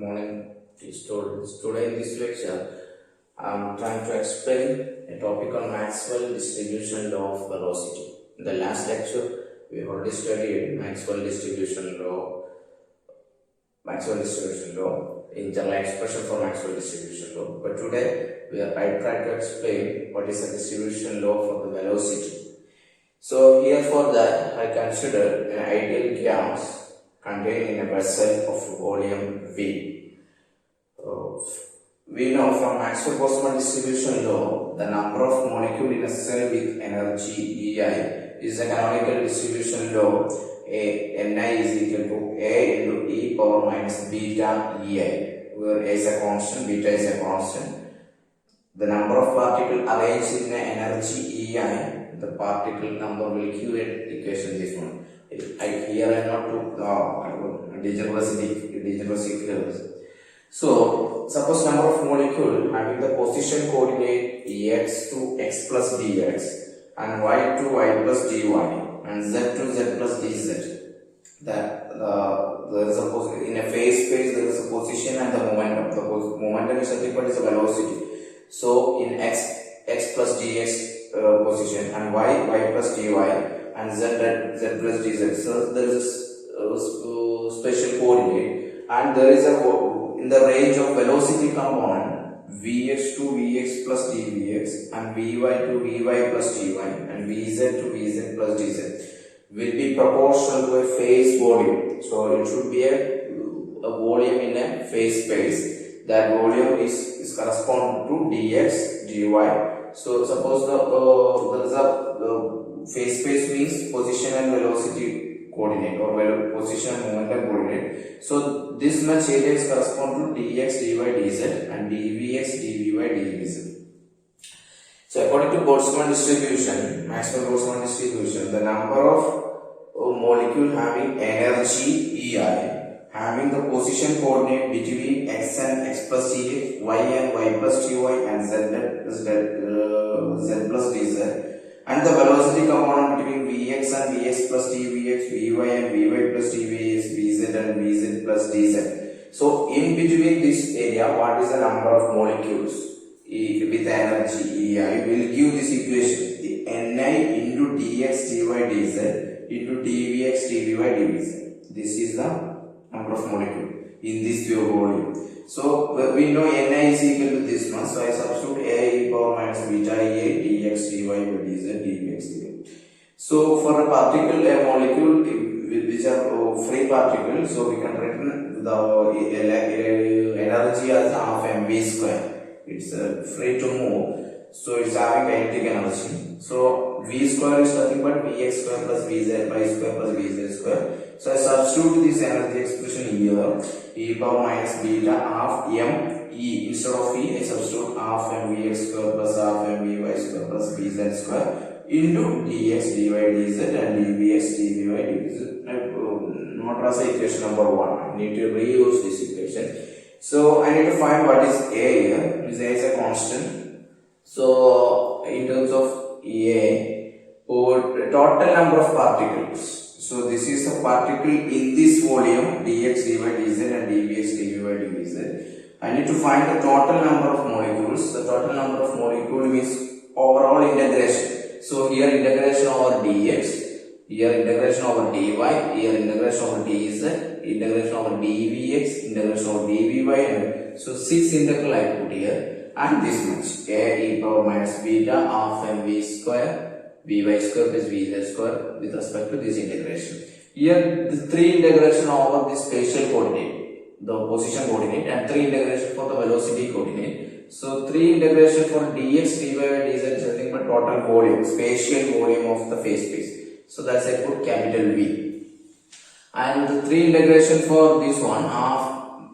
morning to students. Today in this lecture, I am trying to explain a topic on Maxwell distribution law of velocity. In the last lecture, we already studied Maxwell distribution law, in general expression for Maxwell distribution law. But today, I try to explain what is the distribution law for the velocity. So here for that, I consider an ideal gas contained in a vessel of volume V. We know from Maxwell Boltzmann distribution law, the number of molecules in a cell with energy EI is a canonical distribution law. Ni is equal to A into e power minus beta EI, where A is a constant, beta is a constant. The number of particles arranged in an energy EI, the particle number will give an equation this one. Here I not to degeneracy curves. So suppose number of molecule having the position coordinate x to x plus dx and y to y plus dy and z to z plus dz. That there is a in a phase space there is a position and the momentum. The momentum is nothing but is a velocity. So in x plus dx position and y plus dy and z plus dz. So there is a special coordinate and there is a in the range of velocity component vx to vx plus dvx and vy to vy plus dy and vz to vz plus dz will be proportional to a phase volume. So it should be a volume in a phase space. That volume is correspond to dx dy. So suppose there is a phase space means position and velocity coordinate or position and momentum coordinate. So this much area is correspond to dx dy dz and dvx dvy dvz. So according to Boltzmann distribution, Maxwell Boltzmann distribution, the number of molecule having energy EI having the position coordinate between x and x plus dx, y and y plus dy and z plus dz and the velocity component between vx and vx plus dvx, vy and vy plus dv is vz and vz plus dz. So in between this area, what is the number of molecules with energy EI will give this equation, the Ni into dx dy dz into dvx dvy dvz. This is the number of molecule in this volume. So we know Ni is equal to this one, so I substitute A e power minus beta A dx dy by dz dvx dv. So for a particle, a molecule which are free particles, so we can write the energy as half mv square. It's free to move, so it's having kinetic energy. So v square is nothing but vx square plus vz y square plus vz square. So I substitute this energy expression here, e power minus beta half m e instead of e, I substitute half mvx square plus half mvy square plus vz square into dx dy dz and dvx dvy dvz. Not as equation number 1. I need to reuse this equation. So I need to find what is a here. This a is a constant. So in terms of a, total number of particles. So this is a particle in this volume dx dy dz and dvx dvy dvz. I need to find the total number of molecules. The total number of molecule means overall integration. So here integration over dx, here integration over dy, here integration over dz, integration over dvx, integration over dvy, and so 6 integral I put here, and this much a e power minus beta half mv square vy square plus vz square with respect to this integration. Here the 3 integration over this spatial coordinate, the position coordinate, and 3 integration for the velocity coordinate. So 3 integration for dx dy dz is nothing but total volume, spatial volume of the phase space. So that's I put capital V. And the 3 integration for this one half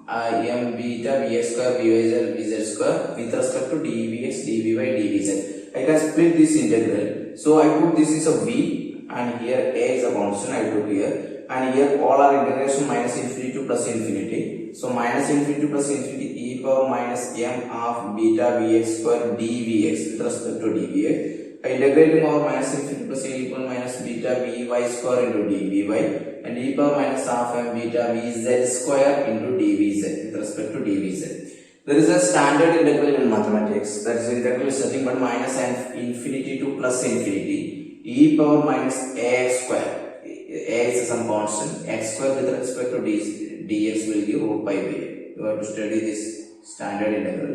m beta vx square vy vz square with respect to dvx dvy dvz. I can split this integral. So I put this is a v and here a is a constant I took here, and here all are integration minus infinity to plus infinity. So minus infinity to plus infinity e power minus m half beta vx square dvx with respect to dvx. Integrating over minus infinity plus a equal minus beta vy square into dvy and e power minus half m beta vz square into dvz with respect to dvz. There is a standard integral in mathematics, that is integral is nothing but minus infinity to plus infinity e power minus ax square. A is some constant, x square with respect to dx will give root pi by a. You have to study this standard integral.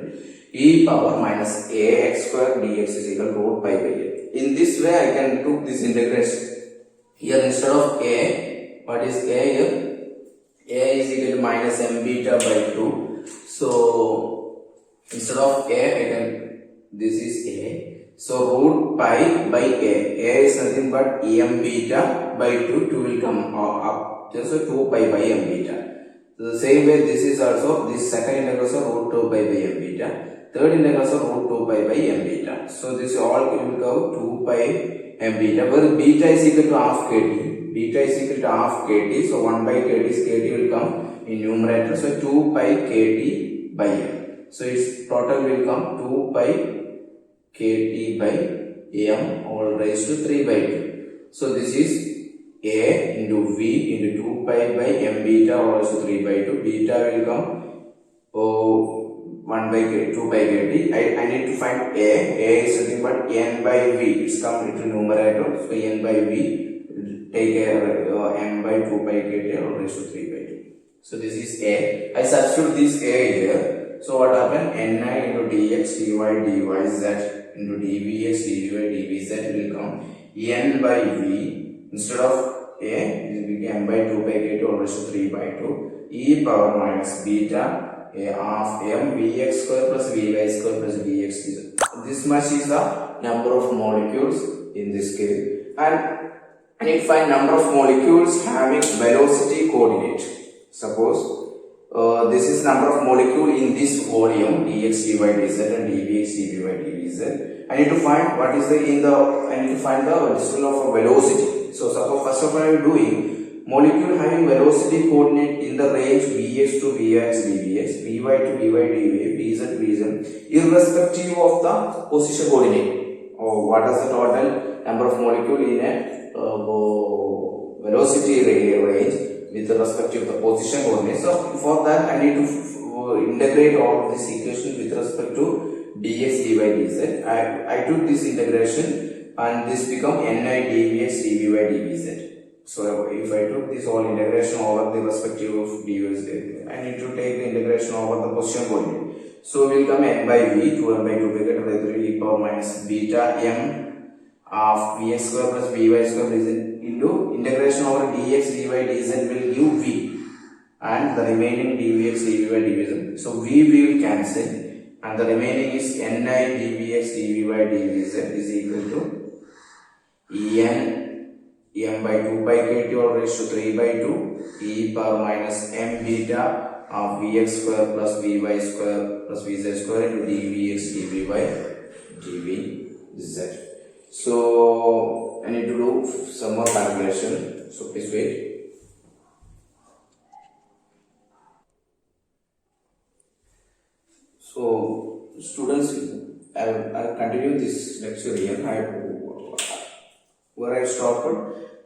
E power minus ax square dx is equal to root pi by a. In this way I can do this integration. Here instead of a, what is a here? A is equal to minus m beta by 2. So instead of a, I can, this is a. So root pi by a. A is nothing but m beta by 2. 2 will come up. Just 2 pi by m beta. So the same way this is also, this second integral is root 2 pi by m beta. Third integral is root 2 pi by m beta. So this all will go 2 pi m beta, where beta is equal to half kt. Beta is equal to half kt. So 1 by kt is kt will come in numerator. So 2 pi kt by m. So its total will come 2 pi kt by m all raised to 3 by 2. So this is a into v into 2 pi by m beta all raised to 3 by 2. Beta will come 1 by 2 by kt. I need to find a. A is nothing but n by v. It's come into numerator. So n by v, take m by 2 by kt all raised to 3 by 2. So this is a. I substitute this a here. So what happened? Ni into dx dy dyz into dvx dy dvz will come n by v. Instead of a, it will become m by 2 by kt all raised to 3 by 2 e power minus beta a of m vx square plus vy square plus vx. This much is the number of molecules in this case, and I need to find number of molecules having velocity coordinate. Suppose this is number of molecule in this volume dx dy dz and dvx dvy dvz. I need to find what is the I need to find the decimal of velocity. So suppose first of all I am doing molecule having velocity coordinate in the range vx to vx dvx, vy to vy dv, vz to vz, irrespective of the position coordinate. Or what is the total number of molecule in a velocity range with respect to the position coordinate. So for that I need to integrate all of this equation with respect to dx dy dz. I took this integration and this become ni dvx dvy dvz. So if I took this whole integration over the respective of dvx, I need to take the integration over the position coordinate. So will come n by v, 2n by 2 bracket 3 e power minus beta m of vx square plus vy square into integration over dx dy dz will give v, and the remaining dvx dvy dvz. So v will cancel and the remaining is ni dvx dvy dvz is equal to en m by 2 by kt all raised to 3 by 2 e power minus m beta of vx square plus vy square plus vz square into dvx dvy dvz. So I need to do some more calculation. So please wait. So students, I'll continue this lecture here. Where I stopped,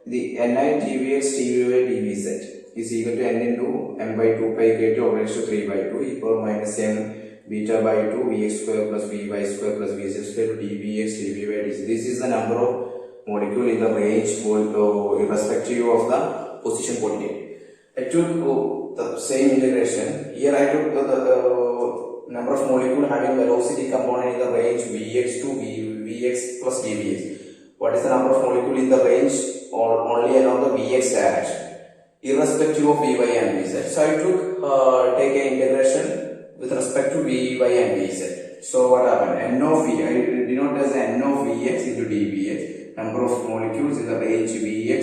the ni dvx dvy dvz is equal to n into m by 2 pi kt all raised to 3 by 2 e power minus m beta by 2 vx square plus vy square plus vz square dvx dvy dz. This is the number of molecule in the range irrespective of the position coordinate. I took the same integration. Here I took the number of molecule having velocity component in the range vx to vx plus dvx. What is the number of molecule in the range or only along the vx direction irrespective of vy and vz. So I took take an integration with respect to vy and vz. So what happened? N of v, I denote as n of vx into dvx, number of molecules in the range vx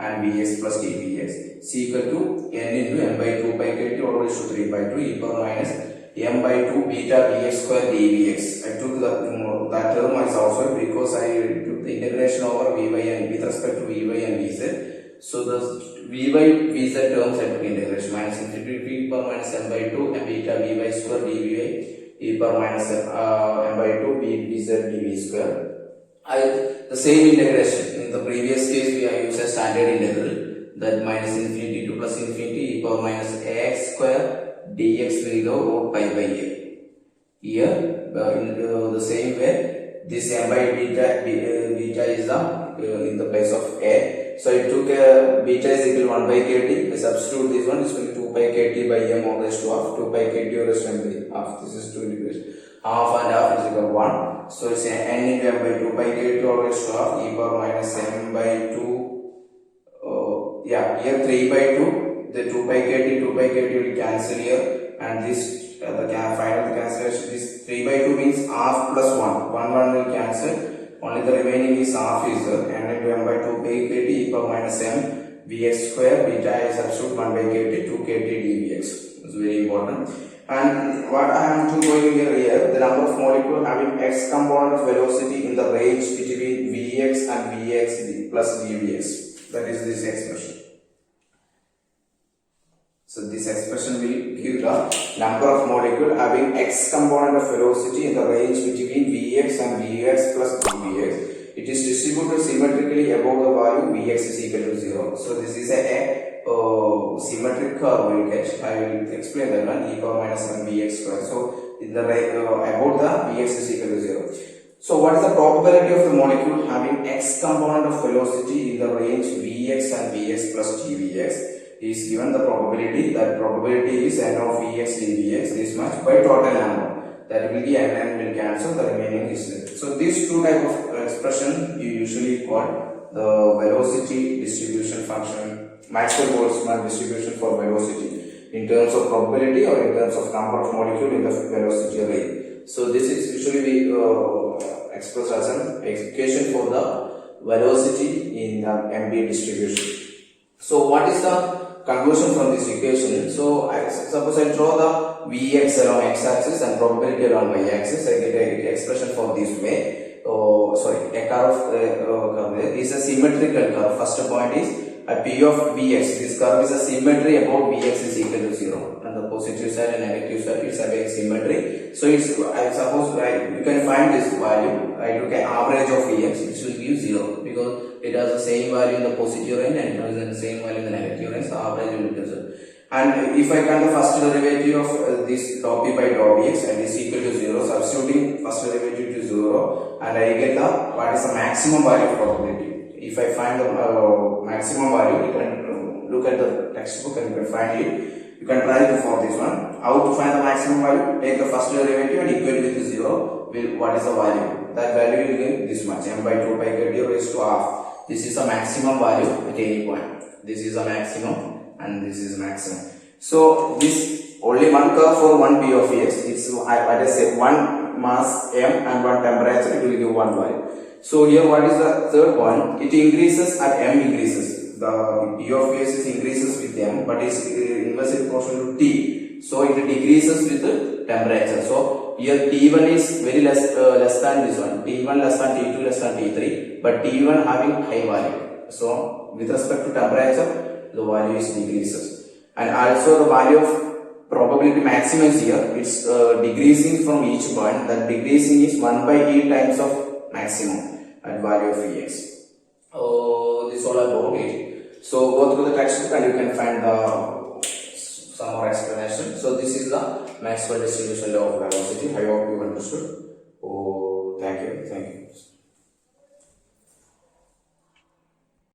and vx plus dvx is equal to n into m by 2 by kt all raised to 3 by 2 e power minus m by 2 beta vx square dvx. I took that term as also because I took the integration over vy and with respect to vy and vz. So the vy vz terms I took integration minus infinity e power minus m by 2 m beta vy square dvy e power minus m by 2 vz dv square. The same integration in the previous case we have used a standard integral, that minus infinity to plus infinity e power minus ax square dx will go root pi by a. Here in the same way, this m by beta is the in the place of a. So I took beta is equal to 1 by kt. I substitute this one. This will be 2 pi kt by m all raised to half. 2 pi kt all raised to m by half. This is 2 integration. Half and half is equal to 1. So it's n into m by 2 pi kt all raised to half e power minus m by 2. Here 3 by 2. The 2 pi kt will cancel here, and this the final cancellation. This 3 by 2 means half plus 1. 1 will cancel. Only the remaining is half is n into m by 2 pi kt e power minus m vx square. Beta is substitute 1 by kt 2 kt dvx. It's very important. And what I am to going here, the number of molecule having x component of velocity in the range between vx and vx plus dvx. That is this expression. So this expression will give the number of molecule having x component of velocity in the range between vx and vx plus dvx. It is distributed symmetrically above the value vx is equal to 0. So this is a symmetric curve we will get. I will explain that one, e power minus m vx square. So in the about the vx is equal to 0. So what is the probability of the molecule having x component of velocity in the range vx and vx plus dvx? Is given the probability. That probability is n of vx dvx this much by total number. That will be n will cancel, the remaining is there. So these two type of expression you usually call the velocity distribution function, Maxwell Boltzmann distribution for velocity in terms of probability or in terms of number of molecule in the velocity range. So this is usually expressed as an equation for the velocity in the MB distribution. So what is the conclusion from this equation? So suppose I draw the Vx along x-axis and probability along y-axis. I get an expression for this way. A curve is a symmetrical curve. First point is a P of Vx. This curve is a symmetry about Vx is equal to 0. And the positive side and negative side is a symmetry. So it's, I suppose you can find this value. I look at average of Vx, which will give 0 because it has the same value in the positive range and it has the same value in the negative range. So average will be 0. And if I count the first derivative of this dou p by dou vx and is equal to 0, substituting first derivative to 0, and I get the what is the maximum value of probability. If I find the maximum value, you can look at the textbook and you can find it. You can try to for this one. How to find the maximum value? Take the first derivative and equate with 0. What is the value? That value will give this much, m by 2 pi kt raised to half. This is the maximum value at any point. This is a maximum and this is maximum. So this only one curve for one P of X. It's I say one mass m and one temperature. It will give one value. So here what is the third point? It increases at m increases. The P of X is increases with m, but is inversely proportional to T. So it decreases with the temperature. So here T1 is very less than this one. T1 less than T2 less than T3, but T1 having high value. So with respect to temperature, the value is decreases, and also the value of probability maximum is here. It's decreasing from each point. That decreasing is 1 by e times of maximum at value of Vx. This is all about it. So go through the textbook and you can find some more explanation. So this is the Maxwell distribution law of velocity. I hope you understood. Thank you.